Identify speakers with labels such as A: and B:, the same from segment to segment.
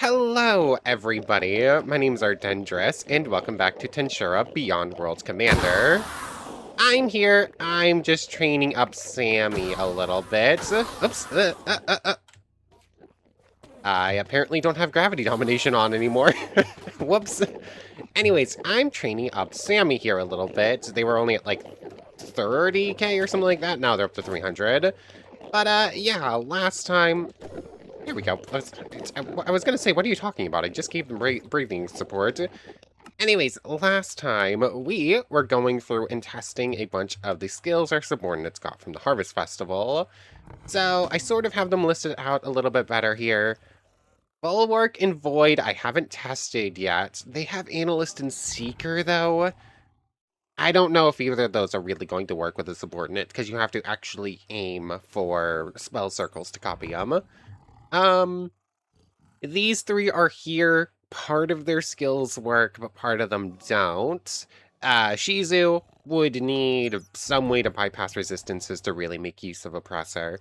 A: Hello, everybody. My name's Ardendris, and welcome back to Tensura Beyond Worlds Commander. I'm here. I'm just training up Sammy a little bit. Oops. I apparently don't have gravity domination on anymore. Whoops. Anyways, I'm training up Sammy here a little bit. They were only at like 30k or something like that. Now they're up to 300. But yeah, last time. Here we go. I was gonna say, what are you talking about? I just gave them breathing support. Anyways, last time we were going through and testing a bunch of the skills our subordinates got from the Harvest Festival. So I sort of have them listed out a little bit better here. Bulwark and Void I haven't tested yet. They have Analyst and Seeker though. I don't know if either of those are really going to work with a subordinate because you have to actually aim for spell circles to copy them. These three are here. Part of their skills work, but part of them don't. Shizu would need some way to bypass resistances to really make use of Oppressor.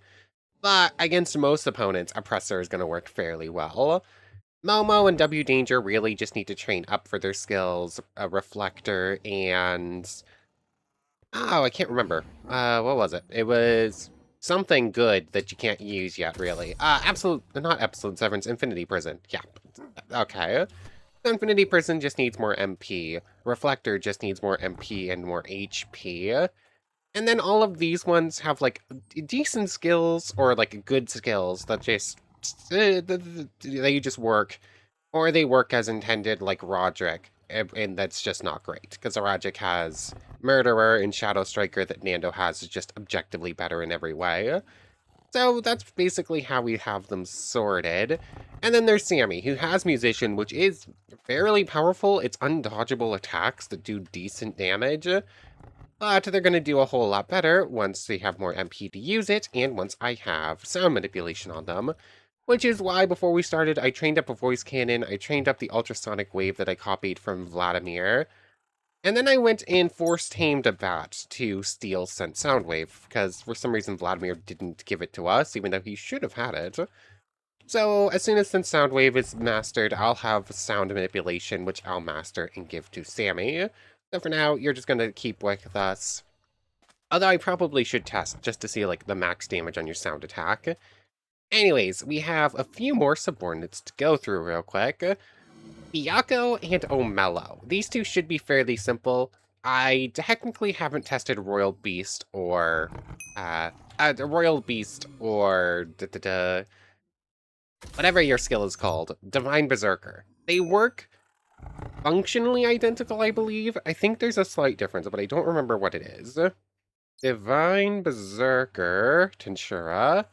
A: But against most opponents, Oppressor is going to work fairly well. Momo and W Danger really just need to train up for their skills. Reflector and... Oh, I can't remember. What was it? It was something good that you can't use yet, really. Not Absolute Severance, Infinity Prison. Yeah, okay. Infinity Prison just needs more MP. Reflector just needs more MP and more HP. And then all of these ones have, like, decent skills or, like, good skills that just... they just work. Or they work as intended, like Roderick. And that's just not great, because Roderick has Murderer and Shadow Striker that Nando has is just objectively better in every way. So that's basically how we have them sorted. And then there's Sammy, who has Musician, which is fairly powerful. It's undodgeable attacks that do decent damage. But they're going to do a whole lot better once they have more MP to use it, and once I have sound manipulation on them. Which is why, before we started, I trained up a voice cannon, I trained up the ultrasonic wave that I copied from Vladimir, and then I went and force-tamed a bat to steal Sense Soundwave, because for some reason Vladimir didn't give it to us, even though he should have had it. So, as soon as Sense Soundwave is mastered, I'll have sound manipulation, which I'll master and give to Sammy. So for now, you're just gonna keep with us. Although I probably should test, just to see, like, the max damage on your sound attack. Anyways, we have a few more subordinates to go through real quick. Byaku and Omello. These two should be fairly simple. I technically haven't tested Royal Beast or... Royal Beast or... whatever your skill is called. Divine Berserker. They work functionally identical, I believe. I think there's a slight difference, but I don't remember what it is. Divine Berserker, Tensura.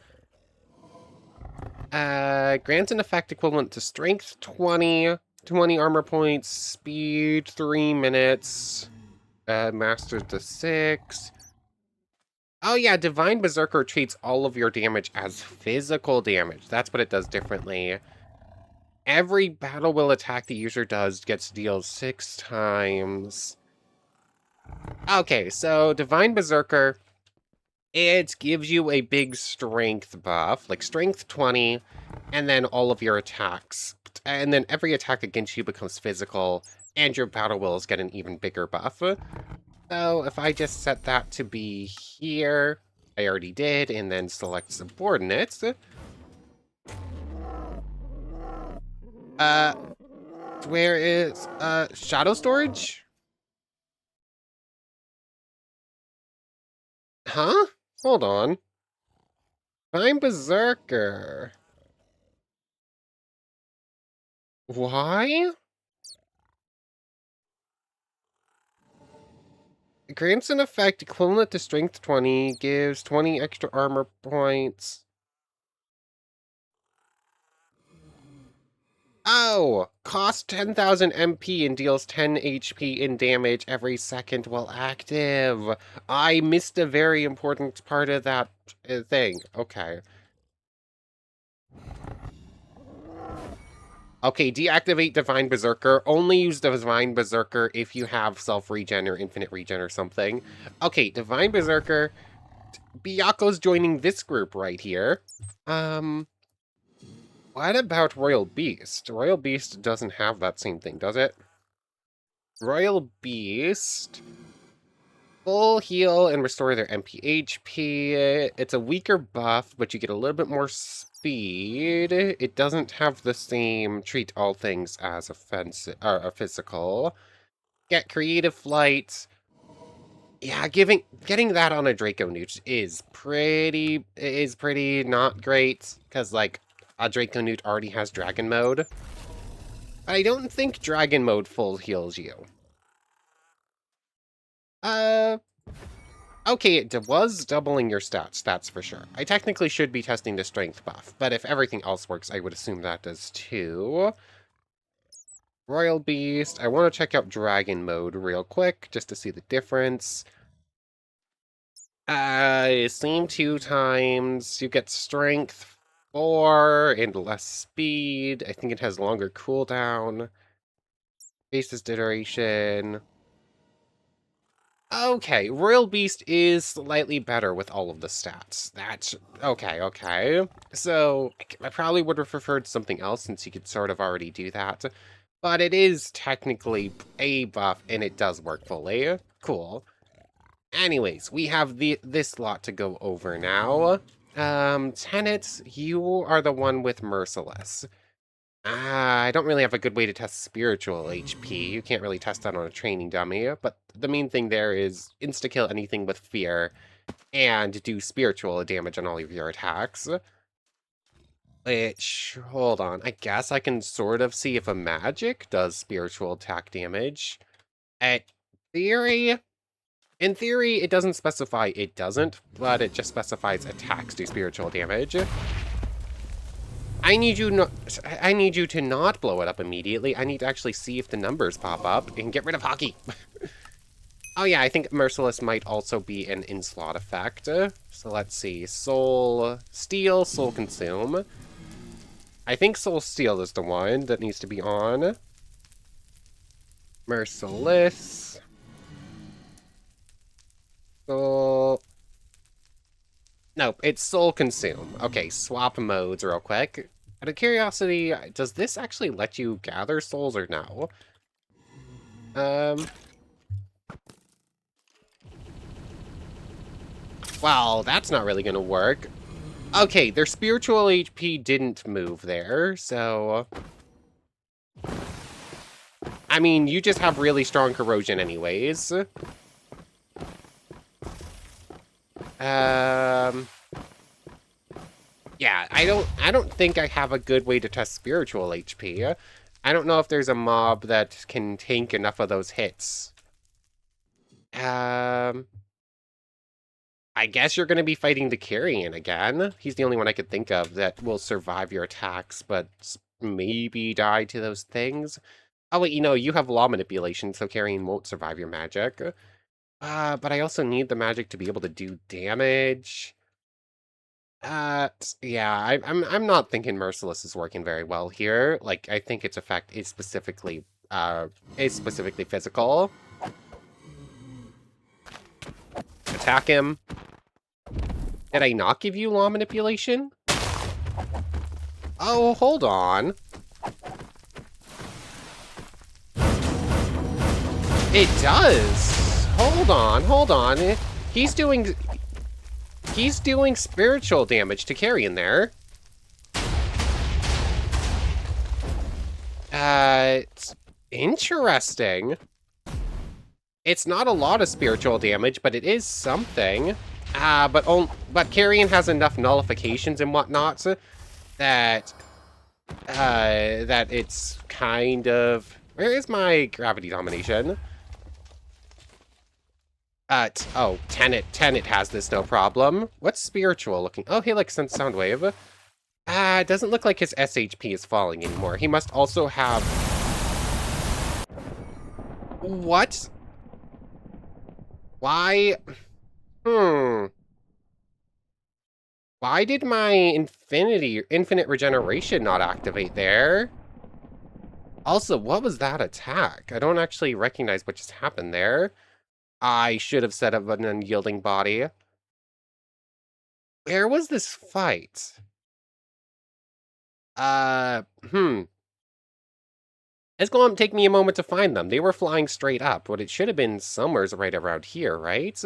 A: Grants an effect equivalent to strength 20, 20 armor points, speed 3 minutes, masters to 6. Oh yeah, Divine Berserker treats all of your damage as physical damage. That's what it does differently. Every battle will attack the user does gets dealt 6 times. Okay, so Divine Berserker, it gives you a big strength buff, like strength 20, and then all of your attacks. And then every attack against you becomes physical, and your battle wills get an even bigger buff. So if I just set that to be here, I already did, and then select subordinates. Where is, shadow storage? Huh? Hold on. I'm Berserker. Why? Grants an effect equivalent to strength 20, gives 20 extra armor points. Oh! Costs 10,000 MP and deals 10 HP in damage every second while active. I missed a very important part of that thing. Okay. Okay, deactivate Divine Berserker. Only use Divine Berserker if you have self-regen or infinite regen or something. Okay, Divine Berserker. Byaku's joining this group right here. What about Royal Beast? Royal Beast doesn't have that same thing, does it? Royal Beast, full heal and restore their MP HP. It's a weaker buff, but you get a little bit more speed. It doesn't have the same treat all things as offensive or a physical. Get creative flight. Yeah, getting that on a Draco Newt is pretty not great because like a Draco Newt already has Dragon Mode. I don't think Dragon Mode full heals you. Uh, okay, it was doubling your stats, that's for sure. I technically should be testing the strength buff, but if everything else works, I would assume that does too. Royal Beast, I want to check out Dragon Mode real quick, just to see the difference. Same 2 times, you get strength 4 and less speed. I think it has longer cooldown. Basis duration. Okay, Royal Beast is slightly better with all of the stats. That's okay, okay. So I probably would have preferred something else since you could sort of already do that. But it is technically a buff and it does work fully. Cool. Anyways, we have this lot to go over now. Tenet, you are the one with Merciless. I don't really have a good way to test spiritual HP. You can't really test that on a training dummy, but the main thing there is insta-kill anything with fear and do spiritual damage on all of your attacks. Which, hold on, I guess I can sort of see if a magic does spiritual attack damage. At theory, in theory, it doesn't specify it doesn't, but it just specifies attacks do spiritual damage. I need you to not blow it up immediately. I need to actually see if the numbers pop up and get rid of hockey. Oh yeah, I think Merciless might also be an in-slot effect. So let's see. Soul Steal, Soul Consume. I think Soul Steal is the one that needs to be on. Merciless. Soul... Nope, it's Soul Consume. Okay, swap modes real quick. Out of curiosity, does this actually let you gather souls or no? Well, that's not really gonna work. Okay, their spiritual HP didn't move there, so... I mean, you just have really strong corrosion anyways. Yeah, I don't think I have a good way to test spiritual HP. I don't know if there's a mob that can tank enough of those hits. I guess you're going to be fighting the Carrion again. He's the only one I could think of that will survive your attacks, but maybe die to those things. Oh, wait, you have law manipulation, so Carrion won't survive your magic. But I also need the magic to be able to do damage. Yeah, I'm not thinking Merciless is working very well here. Like, I think its effect is specifically physical. Attack him. Did I not give you law manipulation? Oh, hold on. It does. Hold on, hold on. He's doing spiritual damage to Carrion there. It's interesting. It's not a lot of spiritual damage, but it is something. But Carrion has enough nullifications and whatnot that that it's kind of... Where is my gravity domination? Oh, Tenet has this, no problem. What's spiritual looking? Oh, he like sends Soundwave. It doesn't look like his SHP is falling anymore. He must also have... What? Why? Why did my infinite regeneration not activate there? Also, what was that attack? I don't actually recognize what just happened there. I should have set up an unyielding body. Where was this fight? Hmm. It's going to take me a moment to find them. They were flying straight up, but it should have been somewhere right around here, right?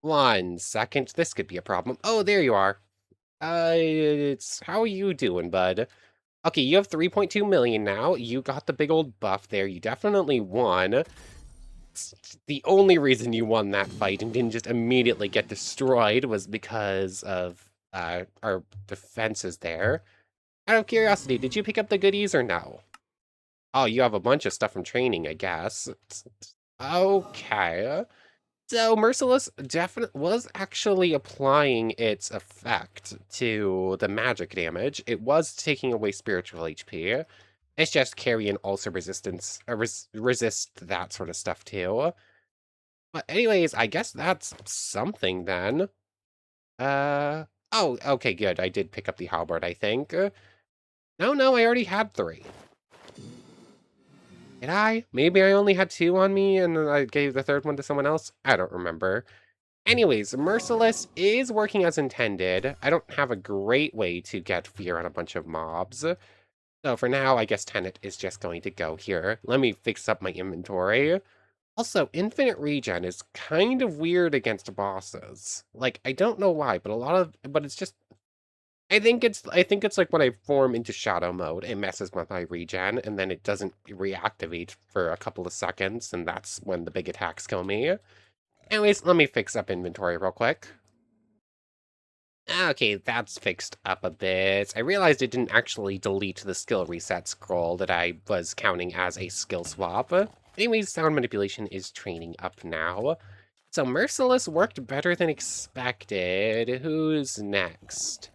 A: 1 second. This could be a problem. Oh, there you are. How are you doing, bud? Okay, you have 3.2 million now. You got the big old buff there. You definitely won. The only reason you won that fight and didn't just immediately get destroyed was because of our defenses there. Out of curiosity, did you pick up the goodies or no? Oh, you have a bunch of stuff from training, I guess. Okay. So Merciless definitely was actually applying its effect to the magic damage. It was taking away spiritual HP. It's just carrying also resistance, resist that sort of stuff too. But anyways, I guess that's something then. Oh, okay, good. I did pick up the halberd, I think. No, I already had 3. Did I? Maybe I only had 2 on me and then I gave the third one to someone else? I don't remember. Anyways, Merciless is working as intended. I don't have a great way to get fear on a bunch of mobs. So for now, I guess Tenet is just going to go here. Let me fix up my inventory. Also, infinite regen is kind of weird against bosses. Like, I don't know why, but it's just, I think it's like when I form into shadow mode, it messes with my regen, and then it doesn't reactivate for a couple of seconds, and that's when the big attacks kill me. Anyways, let me fix up inventory real quick. Okay, that's fixed up a bit. I realized it didn't actually delete the skill reset scroll that I was counting as a skill swap. Anyways, sound manipulation is training up now. So Merciless worked better than expected. Who's next?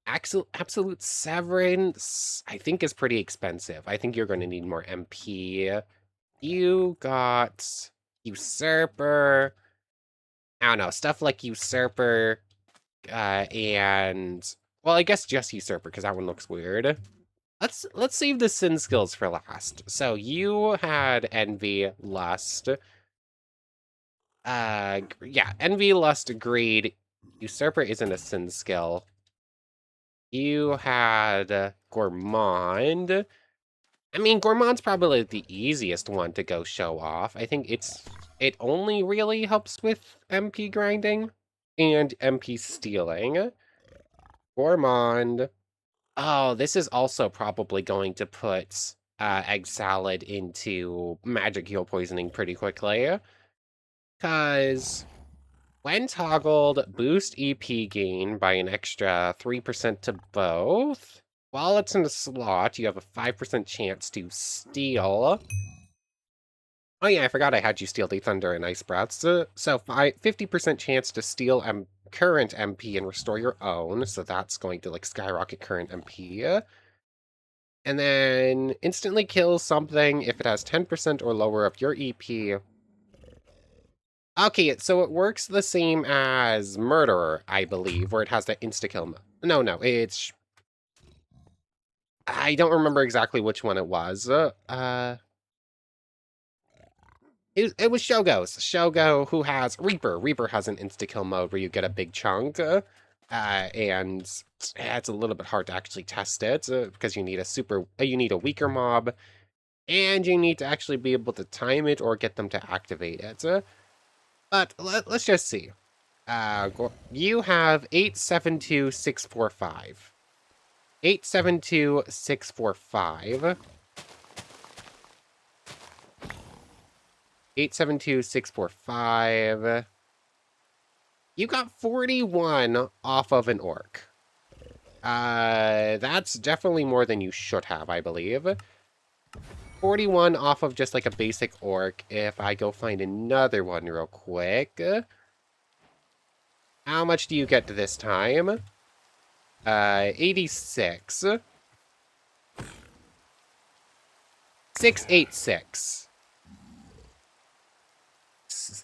A: Absolute Severance, I think, is pretty expensive. I think you're going to need more MP. You got Usurper. I don't know, stuff like Usurper, and well, I guess just Usurper because that one looks weird. Let's save the sin skills for last. So you had Envy, Lust, yeah, Envy, Lust, Greed. Usurper isn't a sin skill. You had Gourmand. I mean, Gourmand's probably the easiest one to go show off. I think it only really helps with MP grinding and MP stealing. Gourmand. Oh, this is also probably going to put Egg Salad into Magic Heal Poisoning pretty quickly. Because when toggled, boost EP gain by an extra 3% to both. While it's in a slot, you have a 5% chance to steal. Oh yeah, I forgot I had you steal the Thunder and Ice Breaths. So 50% chance to steal current MP and restore your own. So that's going to like skyrocket current MP. And then instantly kill something if it has 10% or lower of your EP. Okay, so it works the same as Murderer, I believe, where it has the insta-kill mode. No, it's... I don't remember exactly which one it was. It was Shogo's. Shogo, who has Reaper. Reaper has an insta-kill mode where you get a big chunk, and it's a little bit hard to actually test it, because you need a weaker mob, and you need to actually be able to time it or get them to activate it. But let's just see. You have 872645. 872645. 872645. You got 41 off of an orc. That's definitely more than you should have, I believe. 41 off of just like a basic orc. If I go find another one real quick. How much do you get this time? 86. 686.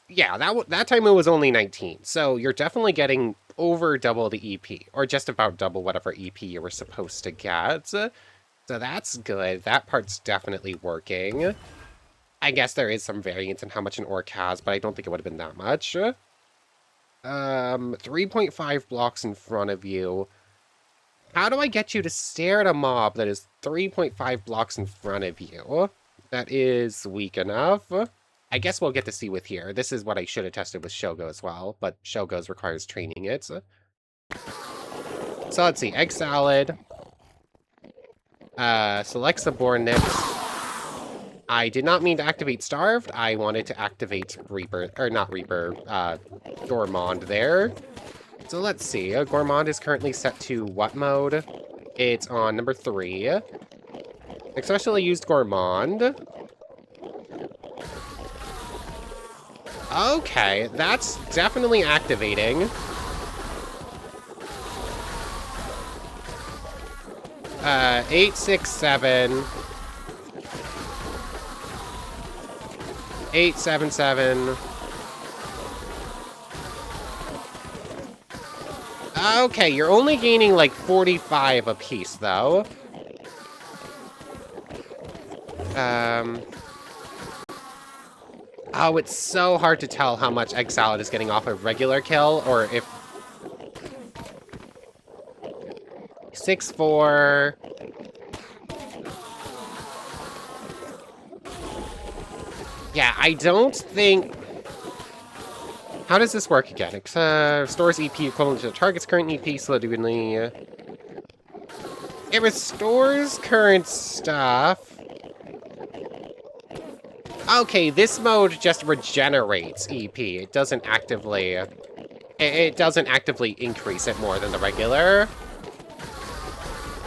A: Yeah, that time it was only 19. So you're definitely getting over double the EP, or just about double whatever EP you were supposed to get. So that's good. That part's definitely working. I guess there is some variance in how much an orc has, but I don't think it would have been that much. 3.5 blocks in front of you. How do I get you to stare at a mob that is 3.5 blocks in front of you? That is weak enough. I guess we'll get to see with here. This is what I should have tested with Shogo as well, but Shogo's requires training it. So let's see. Egg salad. Select subordinates. I did not mean to activate Starved. I wanted to activate Reaper, or not Reaper, Gourmand there. So let's see. Gourmand is currently set to what mode? It's on number 3. Especially used Gourmand. Okay, that's definitely activating. 867. 877. Okay, you're only gaining like 45 apiece, though. Oh, it's so hard to tell how much Egg Salad is getting off a regular kill, or if... 6-4... Yeah, I don't think... How does this work again? Restores EP equivalent to the target's current EP, so it restores current stuff. Okay, this mode just regenerates EP. It doesn't actively... It doesn't actively increase it more than the regular.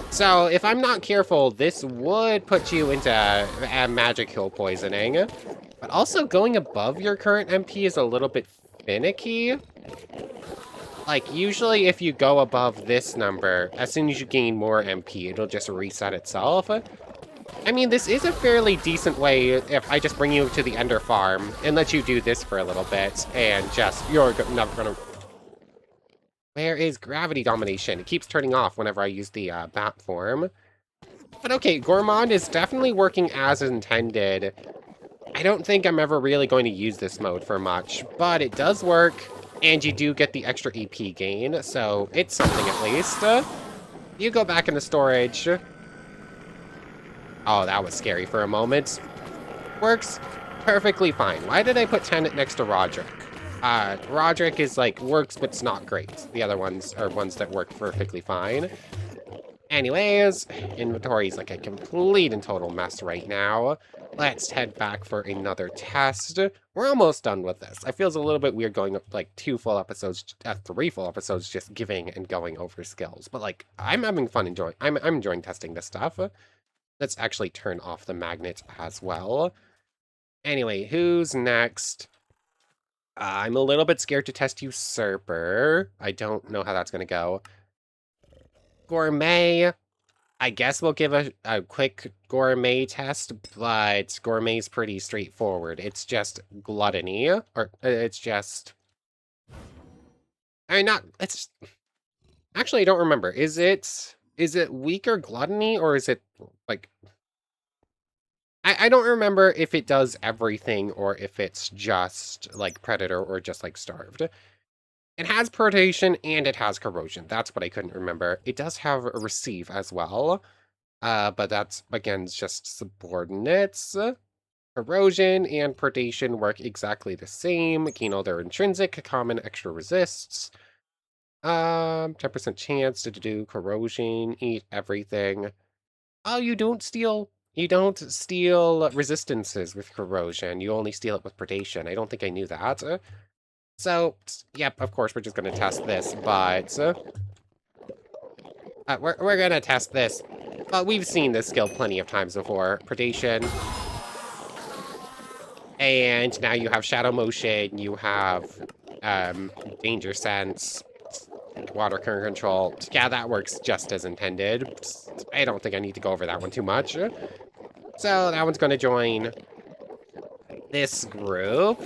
A: So, if I'm not careful, this would put you into magic hill poisoning. But also, going above your current MP is a little bit finicky. Like, usually if you go above this number, as soon as you gain more MP, it'll just reset itself. I mean, this is a fairly decent way if I just bring you to the Ender Farm and let you do this for a little bit, and just, you're not gonna... Where is Gravity Domination? It keeps turning off whenever I use the bat form. But okay, Gourmand is definitely working as intended. I don't think I'm ever really going to use this mode for much, but it does work, and you do get the extra EP gain, so it's something at least. You go back into storage. Oh, that was scary for a moment. Works perfectly fine. Why did I put Tenet next to Roderick? Roderick is like, works, but it's not great. The other ones are ones that work perfectly fine. Anyways, inventory is like a complete and total mess right now. Let's head back for another test. We're almost done with this. It feels a little bit weird going up like 3 full episodes just giving and going over skills. But like, I'm having fun enjoying, I'm enjoying testing this stuff. Let's actually turn off the magnet as well. Anyway, who's next? I'm a little bit scared to test Usurper. I don't know how that's gonna go. Gourmet. I guess we'll give a quick Gourmet test, but Gourmet's pretty straightforward. It's just gluttony, or it's just... I mean, not... It's... Actually, I don't remember. Is it weaker gluttony, or is it, like... I don't remember if it does everything, or if it's just, like, Predator, or just, like, Starved. It has Predation, and it has Corrosion. That's what I couldn't remember. It does have a Receive as well. But that's, again, just subordinates. Corrosion and Predation work exactly the same. Gain all their intrinsic, common, extra resists. 10% chance to do Corrosion, eat everything. Oh, you don't steal resistances with Corrosion. You only steal it with Predation. I don't think I knew that. So, yep, of course, we're just gonna test this, but... we're gonna test this. We've seen this skill plenty of times before. Predation. And now you have Shadow Motion, you have Danger Sense, Water Current Control. Yeah, that works just as intended. I don't think I need to go over that one too much. So that one's gonna join this group.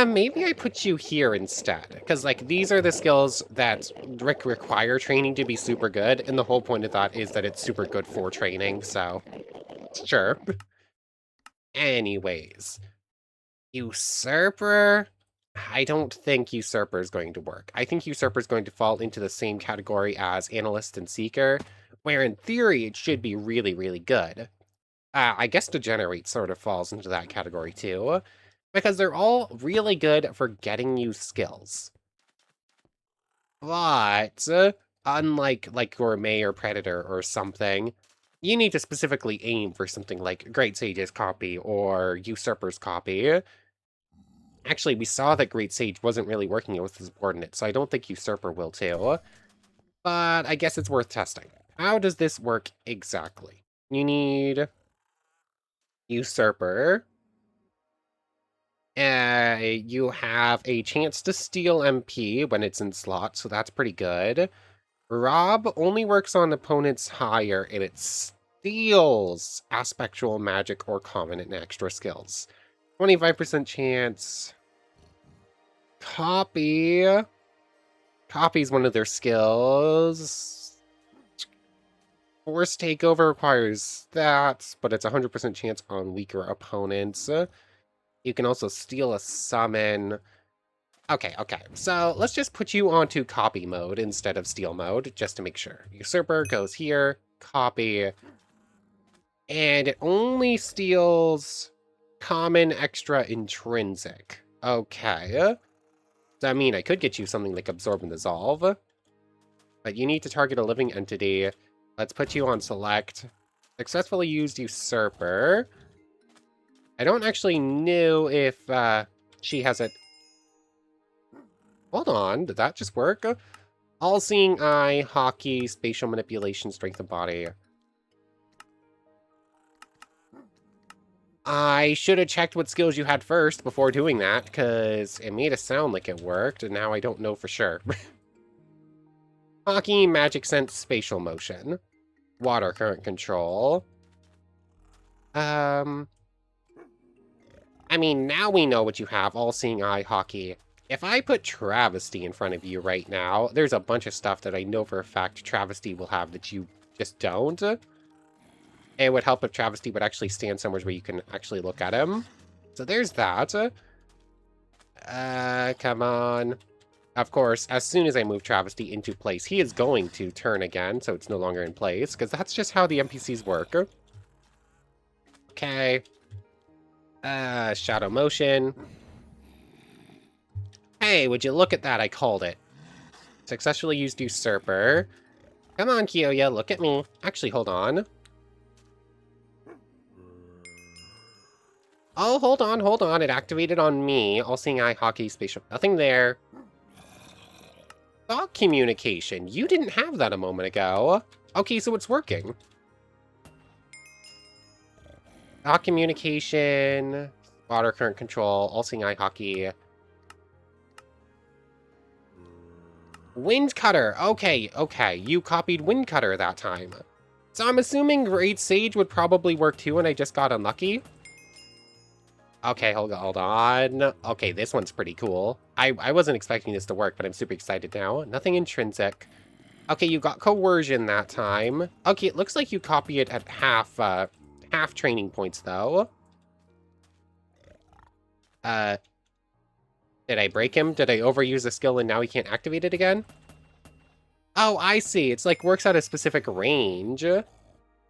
A: Maybe I put you here instead, because, like, these are the skills that require training to be super good, and the whole point of that is that it's super good for training, so... Sure. Anyways. Usurper? I don't think Usurper is going to work. I think Usurper is going to fall into the same category as Analyst and Seeker, where in theory it should be really, really good. I guess Degenerate sort of falls into that category too, because they're all really good for getting you skills. But unlike like Gourmet or Predator or something, you need to specifically aim for something like Great Sage's copy or Usurper's copy. Actually, we saw that Great Sage wasn't really working with the subordinate, so I don't think Usurper will too. But I guess it's worth testing. How does this work exactly? You need Usurper. You have a chance to steal MP when it's in slot, so that's pretty good. Rob only works on opponents higher, and it steals Aspectual Magic or Common and extra skills. 25% chance. Copy. Copy's one of their skills. Force Takeover requires that, but it's 100% chance on weaker opponents. You can also steal a summon. Okay. So let's just put you onto copy mode instead of steal mode, just to make sure. Usurper goes here, copy, and it only steals common, extra, intrinsic. Okay. So, I mean, I could get you something like Absorb and Dissolve, but you need to target a living entity. Let's put you on select. Successfully used Usurper. I don't actually know if she has it. Hold on, did that just work? All-Seeing Eye, Hockey, Spatial Manipulation, Strength of Body. I should have checked what skills you had first before doing that, because it made it sound like it worked, and now I don't know for sure. Hockey, Magic Sense, Spatial Motion. Water Current Control. I mean, now we know what you have, All-Seeing Eye, Hockey. If I put Travesty in front of you right now, there's a bunch of stuff that I know for a fact Travesty will have that you just don't. It would help if Travesty would actually stand somewhere where you can actually look at him. So there's that. Come on. Of course, as soon as I move Travesty into place, he is going to turn again, so it's no longer in place, because that's just how the NPCs work. Okay. Shadow Motion. Hey, would you look at that? I called it. Successfully used Usurper. Come on, Kiyoya, look at me. Actually, hold on. Oh, hold on. It activated on me. All-Seeing Eye, Hockey, Spatial. Nothing there. Thought Communication. You didn't have that a moment ago. Okay, so it's working. Thought Communication. Water Current Control. All-Seeing Eye, Hockey. Wind Cutter. Okay. You copied Wind Cutter that time. So I'm assuming Great Sage would probably work too, and I just got unlucky. Okay, hold on. Okay, this one's pretty cool. I wasn't expecting this to work, but I'm super excited now. Nothing intrinsic. Okay, you got Coercion that time. Okay, it looks like you copy it at half training points, though. Did I break him? Did I overuse a skill and now he can't activate it again? Oh, I see. It's like works at a specific range.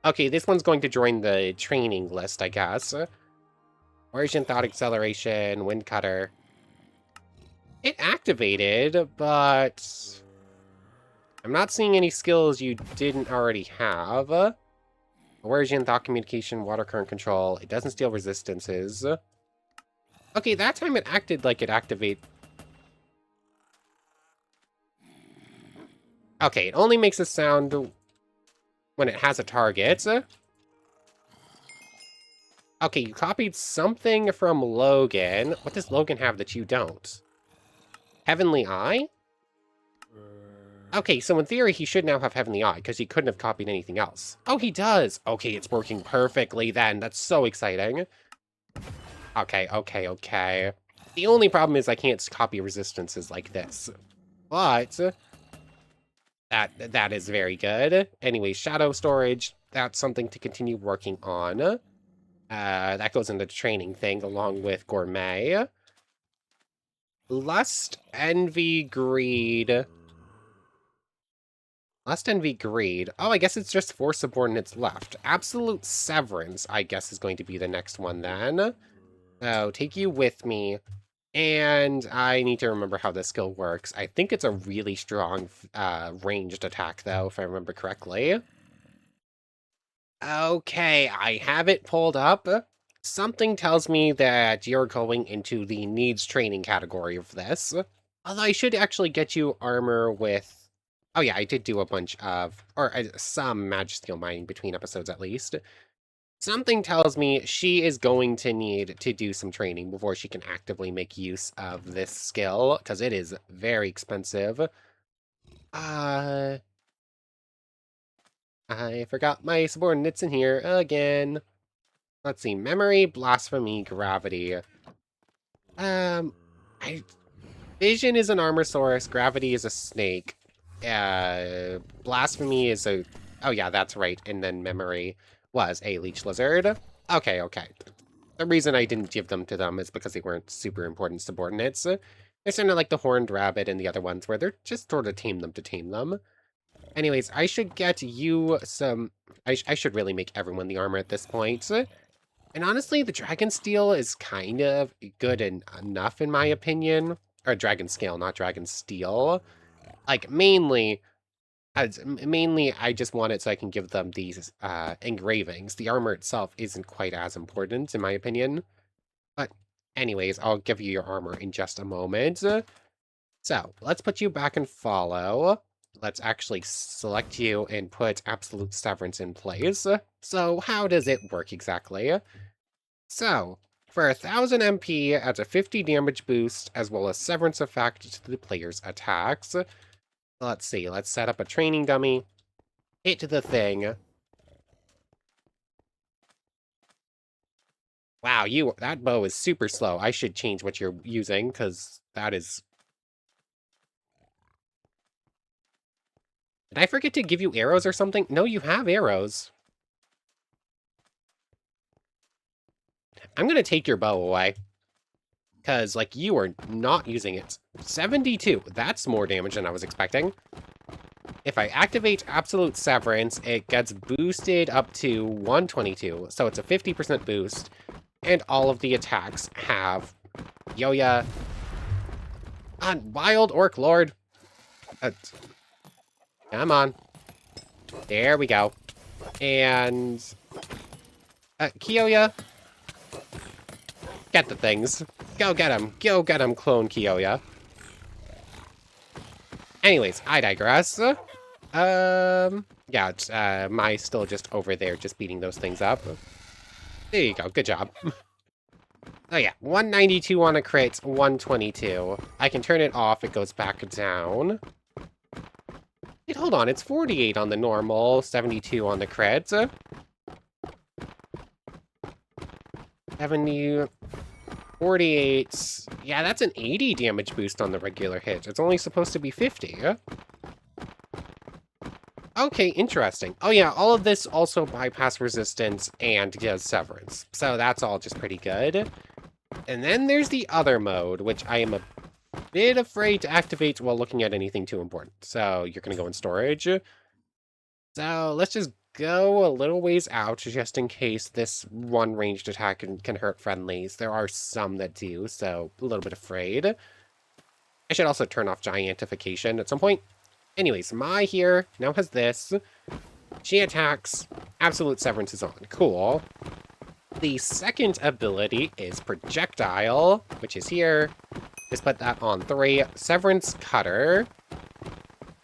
A: Okay, this one's going to join the training list, I guess. Coercion, Thought Acceleration, Wind Cutter. It activated, but I'm not seeing any skills you didn't already have. Coercion, Thought Communication, Water Current Control. It doesn't steal resistances. Okay, that time it acted like it activate. Okay, it only makes a sound when it has a target. Okay, you copied something from Logan. What does Logan have that you don't? Heavenly Eye? Okay, so in theory, he should now have Heavenly Eye, because he couldn't have copied anything else. Oh, he does! Okay, it's working perfectly then. That's so exciting. Okay. The only problem is I can't copy resistances like this. But that is very good. Anyway, Shadow Storage, that's something to continue working on. That goes into the training thing along with Gourmet. Lust, Envy, Greed. Lust, Envy, Greed. Oh, I guess it's just 4 subordinates left. Absolute Severance, I guess, is going to be the next one then. So, take you with me. And I need to remember how this skill works. I think it's a really strong ranged attack, though, if I remember correctly. Okay, I have it pulled up. Something tells me that you're going into the needs training category of this. Although I should actually get you armor with... Oh yeah, I did do a bunch of... Or some Magisteel mining between episodes at least. Something tells me she is going to need to do some training before she can actively make use of this skill, because it is very expensive. I forgot my subordinates in here again. Let's see, memory, blasphemy, gravity. I Vision is an armor source, gravity is a snake. Blasphemy is a... Oh yeah, that's right. And then memory was a leech lizard. Okay, okay. The reason I didn't give them to them is because they weren't super important subordinates. They're sort of like the horned rabbit and the other ones where they're just sort of tame them to tame them. Anyways, I should get you some... I should really make everyone the armor at this point. And honestly, the dragon steel is kind of good enough in my opinion. Or dragon scale, not dragon steel. Like, mainly, I just want it so I can give them these engravings. The armor itself isn't quite as important, in my opinion. But anyways, I'll give you your armor in just a moment. So, let's put you back in follow. Let's actually select you and put absolute severance in place. So, how does it work exactly? So, for 1000 MP, adds a 50 damage boost, as well as severance effect to the player's attacks. Let's see, let's set up a training dummy. Hit the thing. Wow, that bow is super slow. I should change what you're using, because that is... Did I forget to give you arrows or something? No, you have arrows. I'm gonna take your bow away. Because, like, you are not using it. 72. That's more damage than I was expecting. If I activate Absolute Severance, it gets boosted up to 122. So it's a 50% boost. And all of the attacks have... Yoya. On Wild Orc Lord. Come on. There we go. And... Kiyoya. Get the things. Go get him. Go get him, clone Kiyoya. Anyways, I digress. Yeah, it's, Mai's still just over there, just beating those things up. There you go, good job. Oh yeah, 192 on a crit, 122. I can turn it off, it goes back down. Wait, hold on, it's 48 on the normal, 72 on the crit. 70... 48... Yeah, that's an 80 damage boost on the regular hit. It's only supposed to be 50. Okay, interesting. Oh yeah, all of this also bypass resistance and does severance. So that's all just pretty good. And then there's the other mode, which I am a bit afraid to activate while looking at anything too important. So you're going to go in storage. So let's just go a little ways out just in case this one ranged attack can hurt friendlies. There are some that do, so a little bit afraid. I should also turn off giantification at some point. Anyways, Mai here now has this. She attacks. Absolute Severance is on. Cool. The second ability is Projectile, which is here. Just put that on 3. Severance Cutter.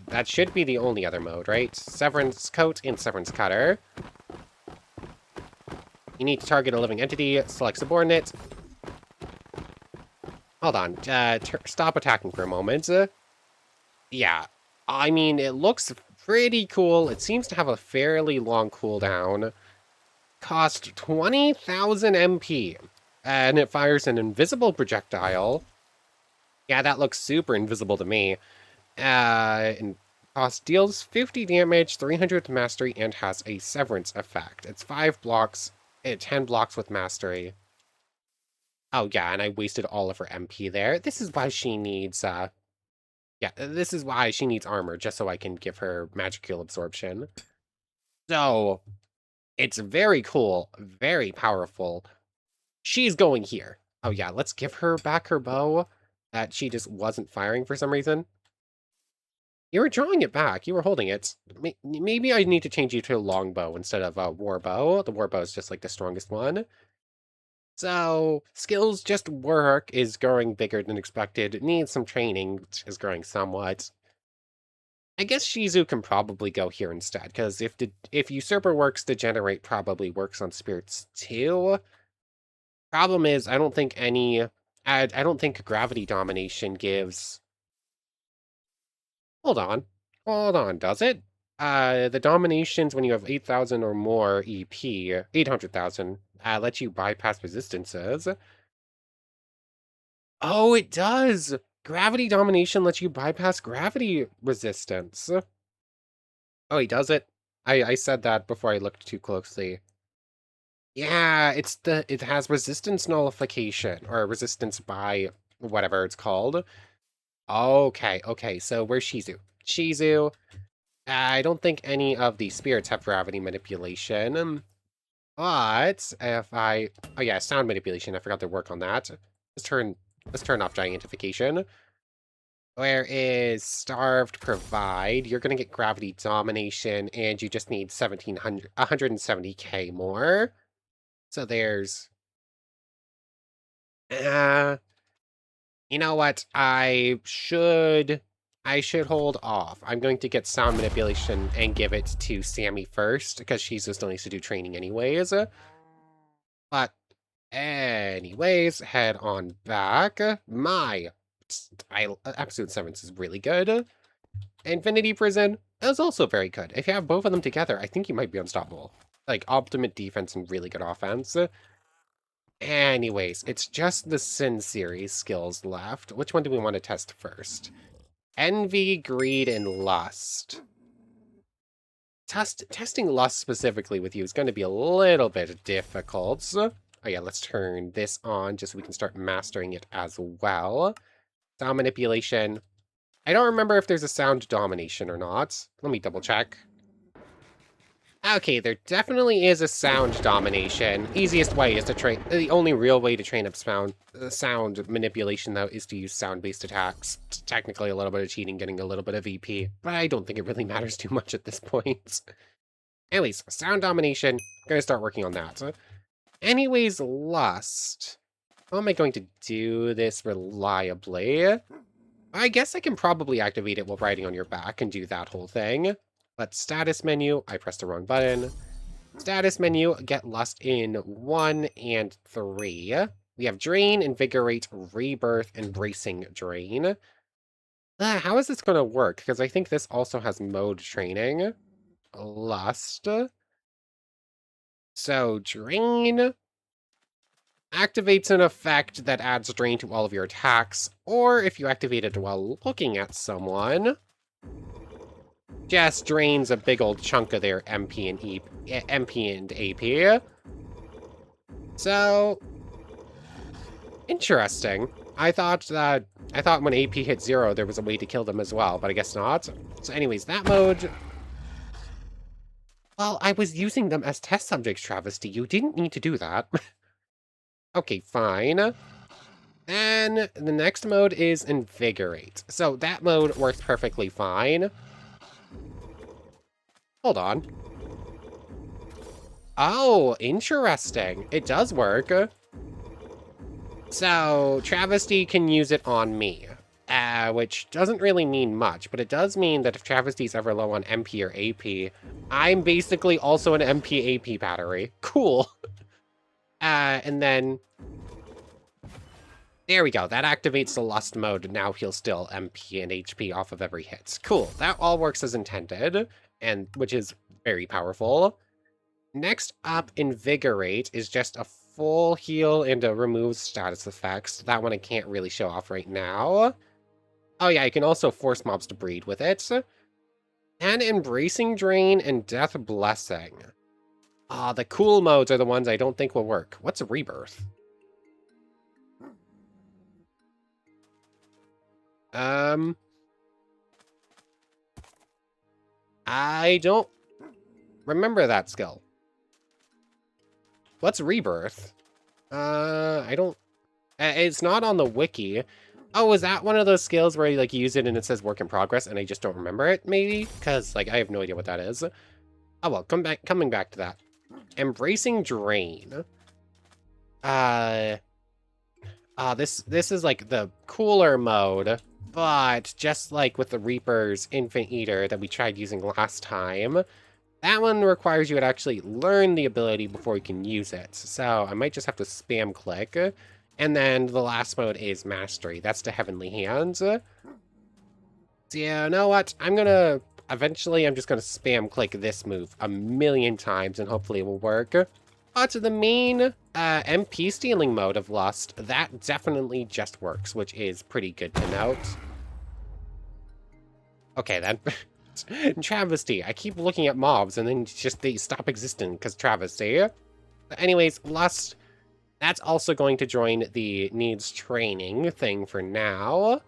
A: That should be the only other mode, right? Severance Coat and Severance Cutter. You need to target a living entity, select subordinate. Hold on, stop attacking for a moment. Yeah, I mean, it looks pretty cool. It seems to have a fairly long cooldown. Cost 20,000 MP. And it fires an invisible projectile. Yeah, that looks super invisible to me. And cost deals 50 damage, 300 mastery, and has a severance effect. It's 5 blocks, 10 blocks with mastery. Oh, yeah, and I wasted all of her MP there. This is why she needs, yeah, this is why she needs armor, just so I can give her magical absorption. So, it's very cool, very powerful. She's going here. Oh, yeah, let's give her back her bow that she just wasn't firing for some reason. You were drawing it back. You were holding it. Maybe I need to change you to a longbow instead of a warbow. The warbow is just like the strongest one. So, skills just work is growing bigger than expected. It needs some training, which is growing somewhat. I guess Shizu can probably go here instead, because if Usurper works, Degenerate probably works on spirits too. Problem is, I don't think Gravity Domination gives... Hold on, does it? The Dominations, when you have 8,000 or more EP, 800,000, let you bypass resistances. Oh, it does! Gravity Domination lets you bypass gravity resistance. Oh, he does it? I said that before I looked too closely. Yeah, it has resistance nullification, or resistance by whatever it's called. Okay, so where's Shizu? Shizu, I don't think any of the spirits have gravity manipulation, but if I... Oh yeah, sound manipulation, I forgot to work on that. Let's turn off gigantification. Where is Starved Provide? You're gonna get Gravity Domination, and you just need 170k more. So there's... Uh, you know what? I should hold off. I'm going to get Sound Manipulation and give it to Sammy first, because she still needs to do training anyways. But anyways, head on back. Episode 7 is really good. Infinity Prison is also very good. If you have both of them together, I think you might be unstoppable. Like, ultimate defense and really good offense. Anyways, it's just the Sin series skills left. Which one do we want to test first? Envy, Greed, and Lust. Testing Lust specifically with you is going to be a little bit difficult. Oh yeah, let's turn this on just so we can start mastering it as well. Sound Manipulation. I don't remember if there's a sound domination or not. Let me double check. Okay, there definitely is a sound domination. Easiest way is to train... The only real way to train up sound manipulation, though, is to use sound-based attacks. It's technically a little bit of cheating, getting a little bit of EP, but I don't think it really matters too much at this point. Anyways, sound domination. I'm gonna start working on that. Anyways, Lust. How am I going to do this reliably? I guess I can probably activate it while riding on your back and do that whole thing. But status menu, I pressed the wrong button. Status menu, get Lust in 1 and 3. We have Drain, Invigorate, Rebirth, and Bracing Drain. How is this going to work? Because I think this also has mode training. Lust. So, Drain activates an effect that adds Drain to all of your attacks, or if you activate it while looking at someone, just drains a big old chunk of their MP and AP. So, interesting. I thought when AP hit 0, there was a way to kill them as well, but I guess not. So anyways, that mode... Well, I was using them as test subjects, Travesty. You didn't need to do that. Okay, fine. Then the next mode is Invigorate. So that mode works perfectly fine. Hold on. Oh, interesting. It does work. So, Travesty can use it on me, which doesn't really mean much, but it does mean that if Travesty's ever low on MP or AP, I'm basically also an MP AP battery. Cool. And then... There we go. That activates the Lust mode. Now he'll still MP and HP off of every hit. Cool. That all works as intended, and which is very powerful. Next up, Invigorate is just a full heal and a remove status effects. That one I can't really show off right now. Oh yeah, you can also force mobs to breed with it. And Embracing Drain and Death Blessing. Ah, the cool modes are the ones I don't think will work. What's Rebirth? I don't remember that skill. What's rebirth? I don't... It's not on the wiki. Oh, is that one of those skills where you, like, use it and it says work in progress and I just don't remember it, maybe? Because, like, I have no idea what that is. Oh, well, coming back to that. Embracing Drain. This is, like, the cooler mode, but just like with the Reaper's Infant Eater that we tried using last time, that one requires you to actually learn the ability before you can use it. So I might just have to spam click. And then the last mode is Mastery. That's the Heavenly Hands. So yeah, you know what? Eventually I'm just gonna spam click this move a million times and hopefully it will work. But the main MP stealing mode of Lust, that definitely just works, which is pretty good to note. Okay then. Travesty. I keep looking at mobs and then just they stop existing because travesty. But anyways, Lust, that's also going to join the needs training thing for now.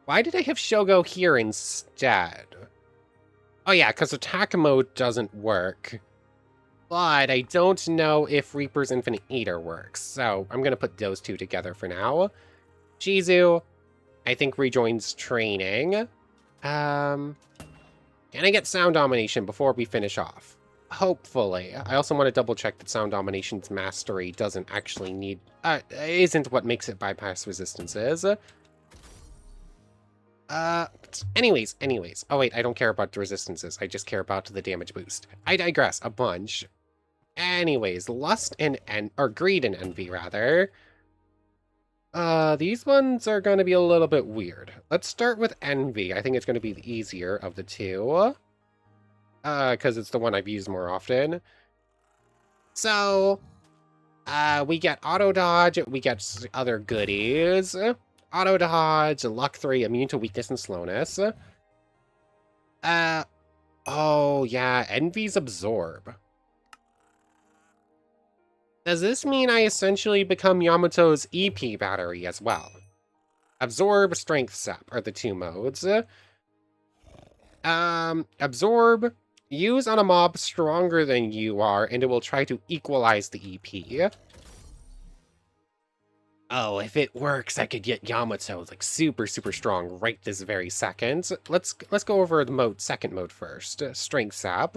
A: Why did I have Shogo here instead? Oh yeah, because attack mode doesn't work. But I don't know if Reaper's Infinite Eater works, so I'm going to put those two together for now. Shizu, I think, rejoins training. Can I get Sound Domination before we finish off? Hopefully. I also want to double check that Sound Domination's Mastery doesn't actually need... isn't what makes it bypass resistances. Anyways. Oh wait, I don't care about the resistances. I just care about the damage boost. I digress a bunch. Anyways, Lust and or Greed and Envy, rather. These ones are going to be a little bit weird. Let's start with Envy. I think it's going to be the easier of the two. Because it's the one I've used more often. So, we get Auto Dodge, we get other goodies. Auto Dodge, Luck 3, Immune to Weakness and Slowness. Oh yeah, Envy's Absorb. Does this mean I essentially become Yamato's EP battery as well? Absorb, Strength Sap are the two modes. Absorb, use on a mob stronger than you are, and it will try to equalize the EP. Oh, if it works, I could get Yamato like super strong right this very second. Let's go over the second mode first. Strength Sap.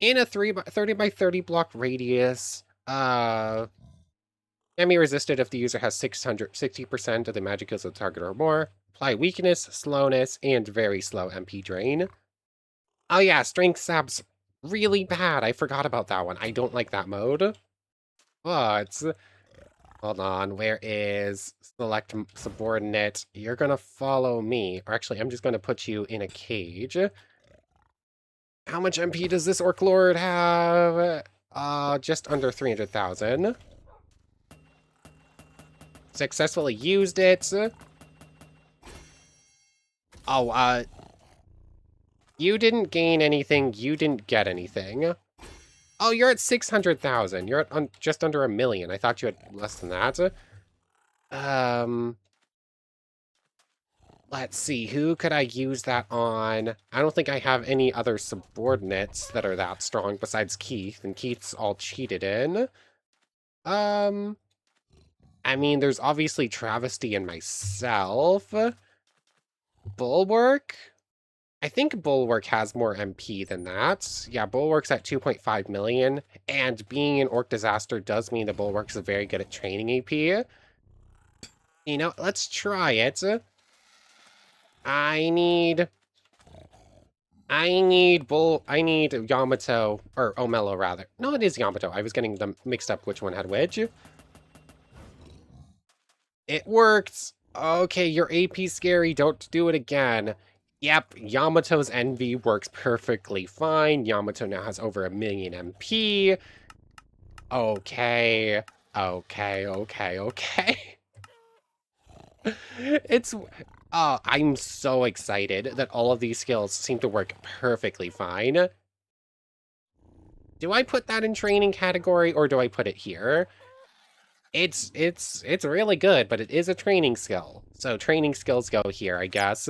A: In a 30 by 30 block radius, enemy resisted if the user has 60% of the magic skills of the target or more. Apply weakness, slowness, and very slow MP drain. Oh yeah, Strength Sap's really bad. I forgot about that one. I don't like that mode. But, hold on, where is select subordinate? You're gonna follow me. Or actually, I'm just gonna put you in a cage. How much MP does this Orc Lord have? Just under 300,000. Successfully used it. Oh, you didn't gain anything, you didn't get anything. Oh, you're at 600,000. You're at just under 1 million. I thought you had less than that. Let's see, who could I use that on? I don't think I have any other subordinates that are that strong besides Keith, and Keith's all cheated in. I mean, there's obviously Travesty and myself. Bulwark? I think Bulwark has more MP than that. Yeah, Bulwark's at 2.5 million, and being an Orc Disaster does mean that Bulwark's very good at training AP. You know, let's try it. I need Yamato, or Omelo rather. No, it is Yamato. I was getting them mixed up which one had which. It worked. Okay, your AP scary. Don't do it again. Yep, Yamato's Envy works perfectly fine. Yamato now has over 1 million MP. Okay. It's... Oh, I'm so excited that all of these skills seem to work perfectly fine. Do I put that in training category or do I put it here? It's really good, but it is a training skill. So training skills go here, I guess.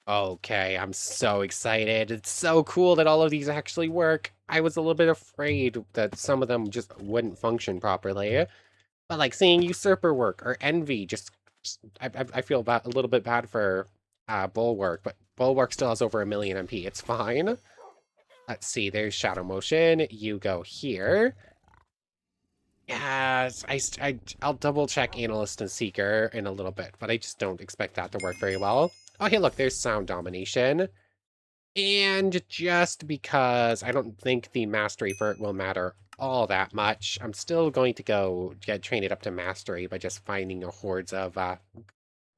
A: Okay, I'm so excited. It's so cool that all of these actually work. I was a little bit afraid that some of them just wouldn't function properly. But like seeing usurper work or envy, I feel a little bit bad for bulwark, but bulwark still has over 1,000,000 MP. It's fine. Let's see. There's shadow motion. You go here. Yes, I'll double check analyst and seeker in a little bit, but I just don't expect that to work very well. Oh, hey, look, there's sound domination. And just because I don't think the mastery for it will matter all that much, I'm still going to go train it up to mastery by just finding a hordes of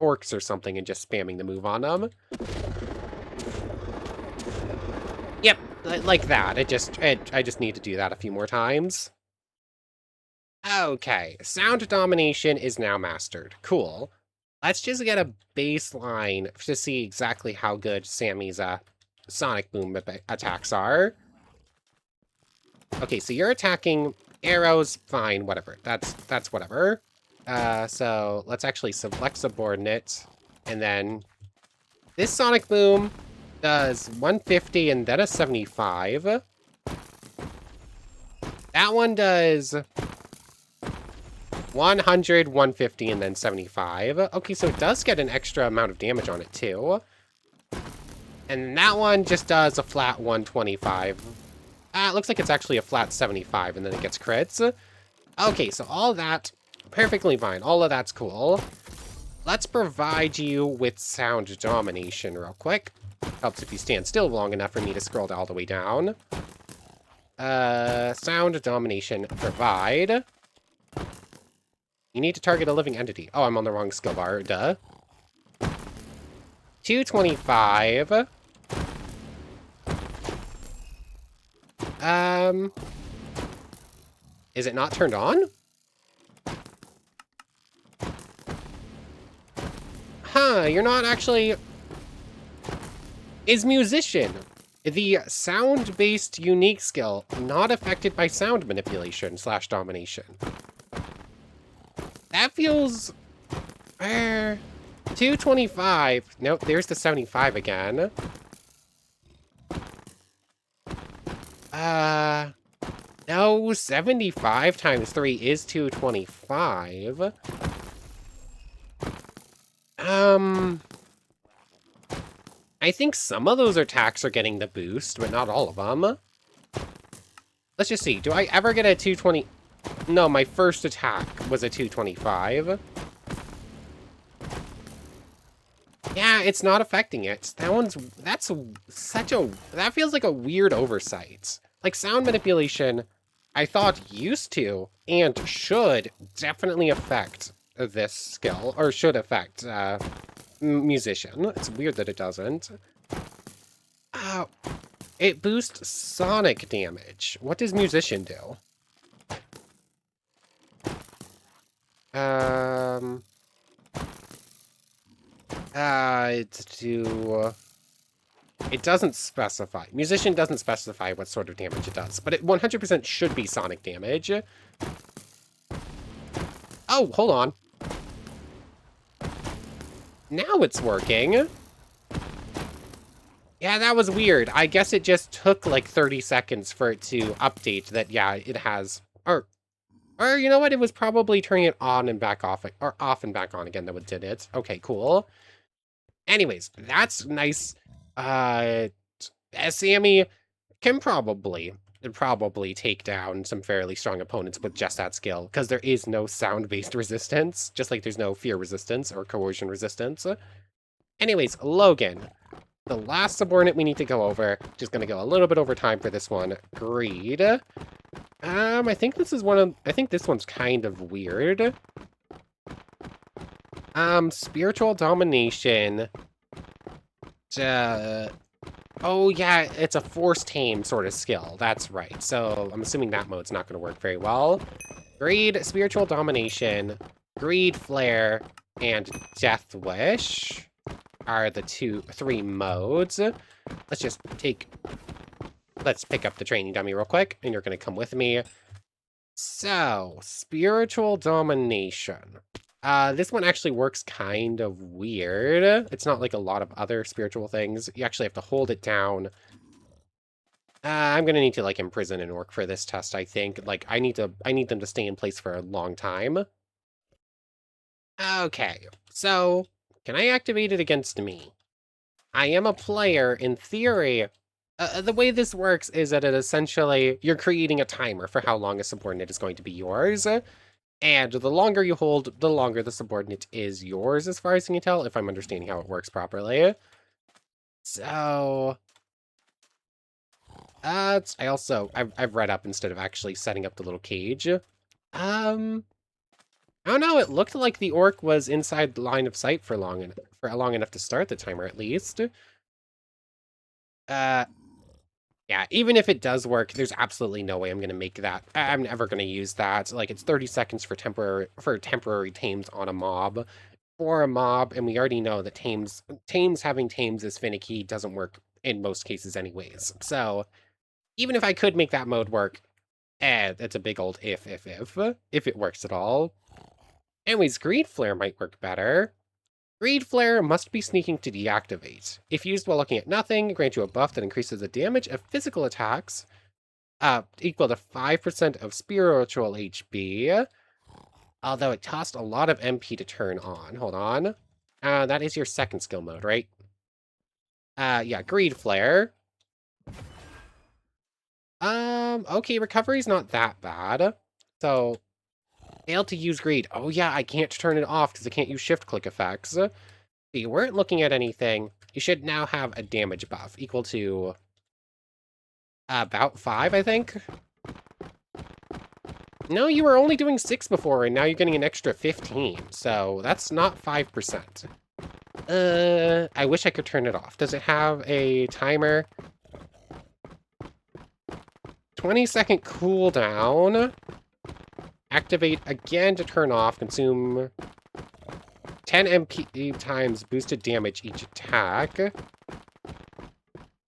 A: orcs or something and just spamming the move on them. Yep, like that. I just need to do that a few more times. Okay, sound domination is now mastered. Cool. Let's just get a baseline to see exactly how good Sammy's sonic boom attacks are. Okay, so you're attacking arrows, fine, whatever. That's whatever. So let's actually select subordinate, and then this sonic boom does 150 and then a 75. That one does 100, 150, and then 75. Okay, so it does get an extra amount of damage on it, too. And that one just does a flat 125. It looks like it's actually a flat 75, and then it gets crits. Okay, so all that, perfectly fine. All of that's cool. Let's provide you with sound domination real quick. Helps if you stand still long enough for me to scroll all the way down. Sound domination, provide. You need to target a living entity. Oh, I'm on the wrong skill bar, duh. 225. Is it not turned on? Huh, you're not actually... Is musician, the sound-based unique skill, not affected by sound manipulation / domination? That feels... 225. Nope, there's the 75 again. No, 75 times 3 is 225. I think some of those attacks are getting the boost, but not all of them. Let's just see. Do I ever get a 220? No, my first attack was a 225. Yeah, it's not affecting it. That feels like a weird oversight. Like, sound manipulation, I thought used to and should definitely affect this skill, or should affect musician. It's weird that it doesn't. Oh, it boosts sonic damage. What does musician do? It doesn't specify. Musician doesn't specify what sort of damage it does, but it 100% should be sonic damage. Oh, hold on. Now it's working. Yeah, that was weird. I guess it just took like 30 seconds for it to update that, yeah, it has... Or you know what? It was probably turning it on and back off, or off and back on again that did it. Okay, cool. Anyways, that's nice. Sammy can probably take down some fairly strong opponents with just that skill, because there is no sound-based resistance, just like there's no fear resistance or coercion resistance. Anyways, Logan, the last subordinate we need to go over, just gonna go a little bit over time for this one. Greed. I think this one's kind of weird. Spiritual domination. Oh yeah, it's a force tame sort of skill. That's right. So I'm assuming that mode's not going to work very well. Greed, spiritual domination, greed flare, and death wish are the 3 modes. Let's pick up the training dummy real quick, and you're going to come with me. So, spiritual domination. This one actually works kind of weird. It's not like a lot of other spiritual things. You actually have to hold it down. I'm gonna need to like imprison an orc for this test, I think. Like I need them to stay in place for a long time. Okay, so can I activate it against me? I am a player. In theory, the way this works is that it essentially, you're creating a timer for how long a subordinate is going to be yours. And the longer you hold, the longer the subordinate is yours, as far as I can tell, if I'm understanding how it works properly. So, I've read up instead of actually setting up the little cage. I don't know, it looked like the orc was inside the line of sight for long enough to start the timer, at least. Uh, yeah, even if it does work, there's absolutely no way I'm gonna make that. I'm never gonna use that. Like, it's 30 seconds for temporary tames on a mob. For a mob, and we already know that having tames is finicky doesn't work in most cases anyways. So, even if I could make that mode work, that's a big old if it works at all. Anyways, Greed Flare might work better. Greed Flare must be sneaking to deactivate. If used while looking at nothing, grant you a buff that increases the damage of physical attacks, equal to 5% of spiritual HP. Although it cost a lot of MP to turn on. Hold on. That is your second skill mode, right? Yeah, Greed Flare. Okay, recovery's not that bad. So, failed to use Greed. Oh yeah, I can't turn it off because I can't use shift-click effects. So you weren't looking at anything. You should now have a damage buff equal to about 5, I think. No, you were only doing 6 before, and now you're getting an extra 15, so that's not 5%. I wish I could turn it off. Does it have a timer? 20-second cooldown. Activate again to turn off. Consume 10 MP times boosted damage each attack.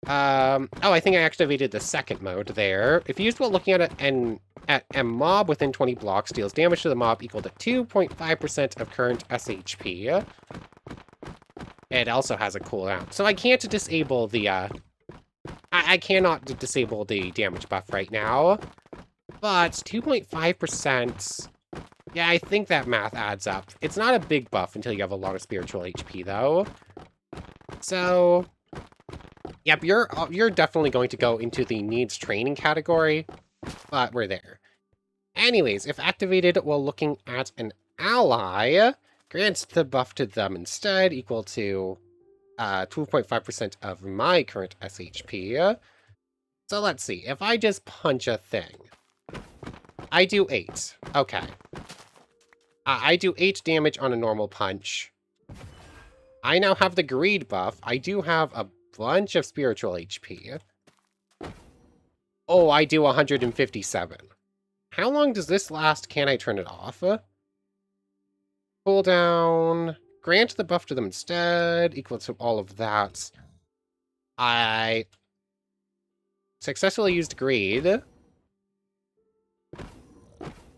A: Oh, I think I activated the second mode there. If used while looking at a mob within 20 blocks, deals damage to the mob equal to 2.5% of current SHP. It also has a cooldown. So I can't disable the, I cannot disable the damage buff right now. But 2.5%, yeah, I think that math adds up. It's not a big buff until you have a lot of spiritual HP, though. So, yep, you're definitely going to go into the needs training category, but we're there. Anyways, if activated while looking at an ally, grants the buff to them instead, equal to 2.5% of my current SHP. So let's see, if I just punch a thing, I do 8. Okay. I do 8 damage on a normal punch. I now have the greed buff. I do have a bunch of spiritual HP. Oh, I do 157. How long does this last? Can I turn it off? Cooldown. Grant the buff to them instead. Equal to all of that. I successfully used greed.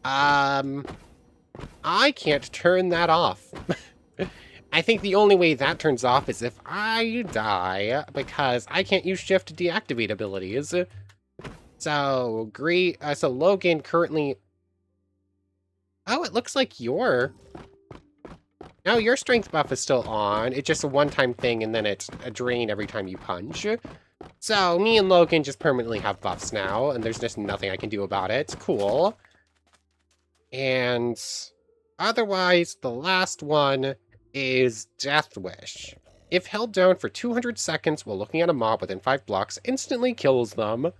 A: I can't turn that off. I think the only way that turns off is if I die, because I can't use shift to deactivate abilities. So, so Logan currently... Oh, it looks like your strength buff is still on. It's just a one-time thing, and then it's a drain every time you punch. So, me and Logan just permanently have buffs now, and there's just nothing I can do about it. Cool. And otherwise, the last one is Death Wish. If held down for 200 seconds while looking at a mob within 5 blocks, instantly kills them.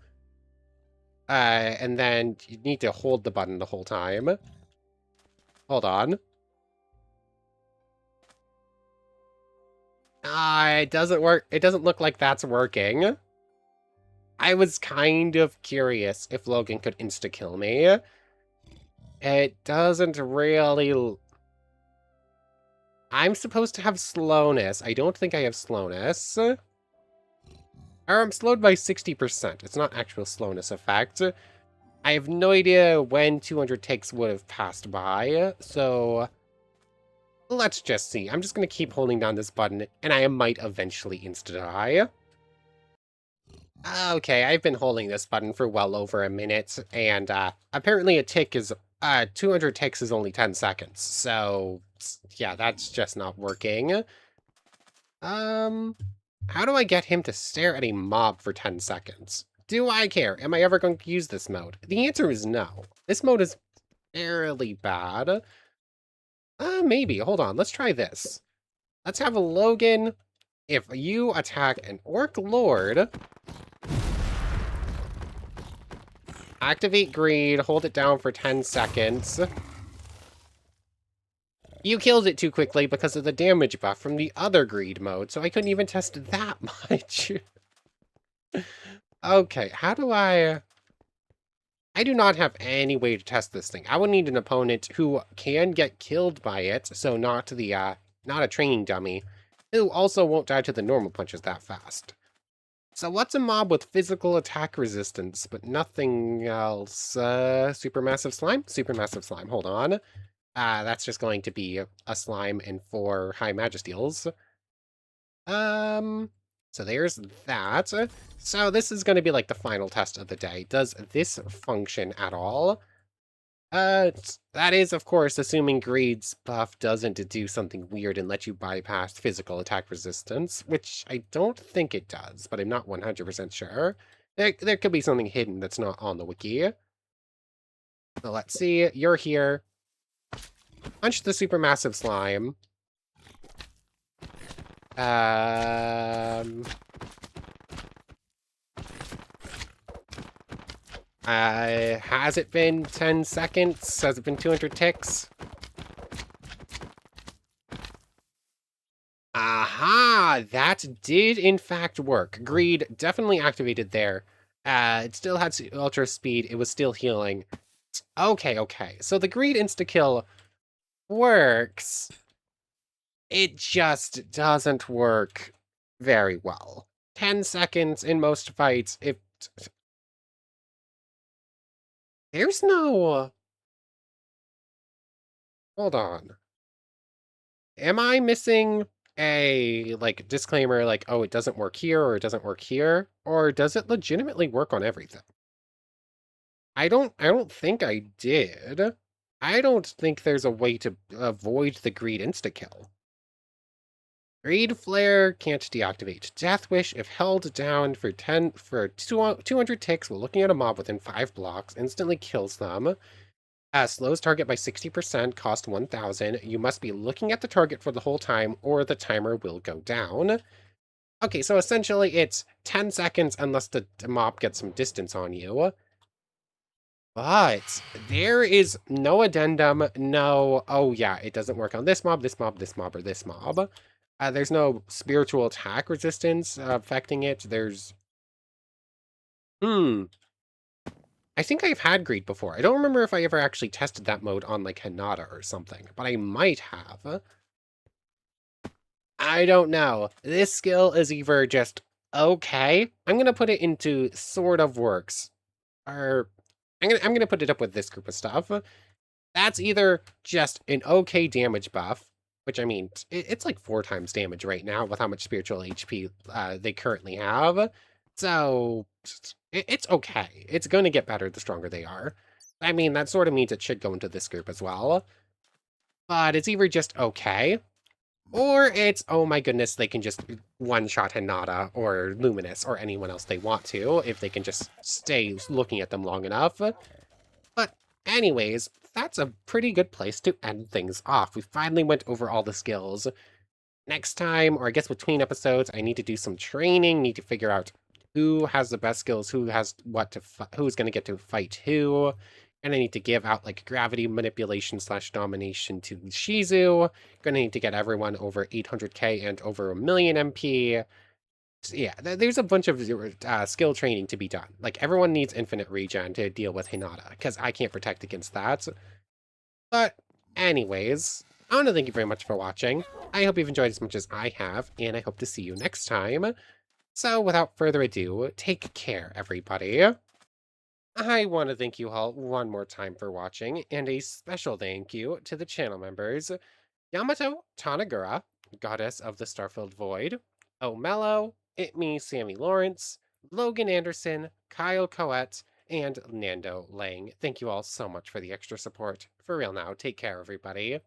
A: And then you need to hold the button the whole time. Hold on. It doesn't work. It doesn't look like that's working. I was kind of curious if Logan could insta-kill me. It doesn't really... I'm supposed to have slowness. I don't think I have slowness. Or I'm slowed by 60%. It's not actual slowness effect. I have no idea when 200 ticks would have passed by, so let's just see. I'm just going to keep holding down this button, and I might eventually insta-die. Okay, I've been holding this button for well over a minute, and apparently a tick is 200 ticks is only 10 seconds. So yeah, that's just not working. How do I get him to stare at a mob for 10 seconds? Do I care? Am I ever going to use this mode? The answer is no. This mode is fairly bad. Maybe. Hold on. Let's try this. Let's have a Logan. If you attack an Orc Lord, activate Greed, hold it down for 10 seconds. You killed it too quickly because of the damage buff from the other Greed mode, so I couldn't even test that much. Okay, how do I do not have any way to test this thing. I would need an opponent who can get killed by it, so not a training dummy, who also won't die to the normal punches that fast. So what's a mob with physical attack resistance, but nothing else? Supermassive slime? Supermassive slime, hold on. That's just going to be a slime and 4 high magisteals. So there's that. So this is going to be like the final test of the day. Does this function at all? That is, of course, assuming Greed's buff doesn't do something weird and let you bypass physical attack resistance, which I don't think it does, but I'm not 100% sure. There could be something hidden that's not on the wiki. So let's see. You're here. Punch the supermassive slime. Has it been 10 seconds? Has it been 200 ticks? Aha! That did in fact work. Greed definitely activated there. It still had ultra speed. It was still healing. Okay, okay. So the Greed insta-kill works. It just doesn't work very well. 10 seconds in most fights, there's no... Hold on. Am I missing a, like, disclaimer, like, oh, it doesn't work here, or it doesn't work here? Or does it legitimately work on everything? I don't think I did. I don't think there's a way to avoid the Greed insta-kill. Greed Flare can't deactivate. Death Wish, if held down for 200 ticks while looking at a mob within 5 blocks, instantly kills them. Slows target by 60%, cost 1,000. You must be looking at the target for the whole time, or the timer will go down. Okay, so essentially it's 10 seconds unless the mob gets some distance on you. But there is no addendum, no, oh yeah, it doesn't work on this mob, this mob, this mob, or this mob. There's no spiritual attack resistance affecting it. There's... I think I've had Greed before. I don't remember if I ever actually tested that mode on, like, Hinata or something, but I might have. I don't know. This skill is either just okay. I'm gonna put it into sort of works. Or I'm gonna put it up with this group of stuff. That's either just an okay damage buff, which, I mean, it's like 4 times damage right now with how much spiritual HP they currently have. So it's okay. It's going to get better the stronger they are. I mean, that sort of means it should go into this group as well. But it's either just okay, or it's, oh my goodness, they can just one-shot Hinata or Luminous or anyone else they want to, if they can just stay looking at them long enough. But anyways, that's a pretty good place to end things off. We finally went over all the skills. Next time, or I guess between episodes, I need to do some training, need to figure out who has the best skills, who has what to, who's going to get to fight who, and I need to give out, like, gravity manipulation / domination to Shizu. Gonna need to get everyone over 800k and over 1,000,000 MP. So yeah, there's a bunch of skill training to be done. Like, everyone needs infinite regen to deal with Hinata, because I can't protect against that. But anyways, I want to thank you very much for watching. I hope you've enjoyed as much as I have, and I hope to see you next time. So without further ado, take care, everybody. I want to thank you all one more time for watching, and a special thank you to the channel members Yamato Tanagura, Goddess of the Starfilled Void, O'Mello, It Me, Sammy Lawrence, Logan Anderson, Kyle Coette, and Nando Lang. Thank you all so much for the extra support. For real now, take care, everybody.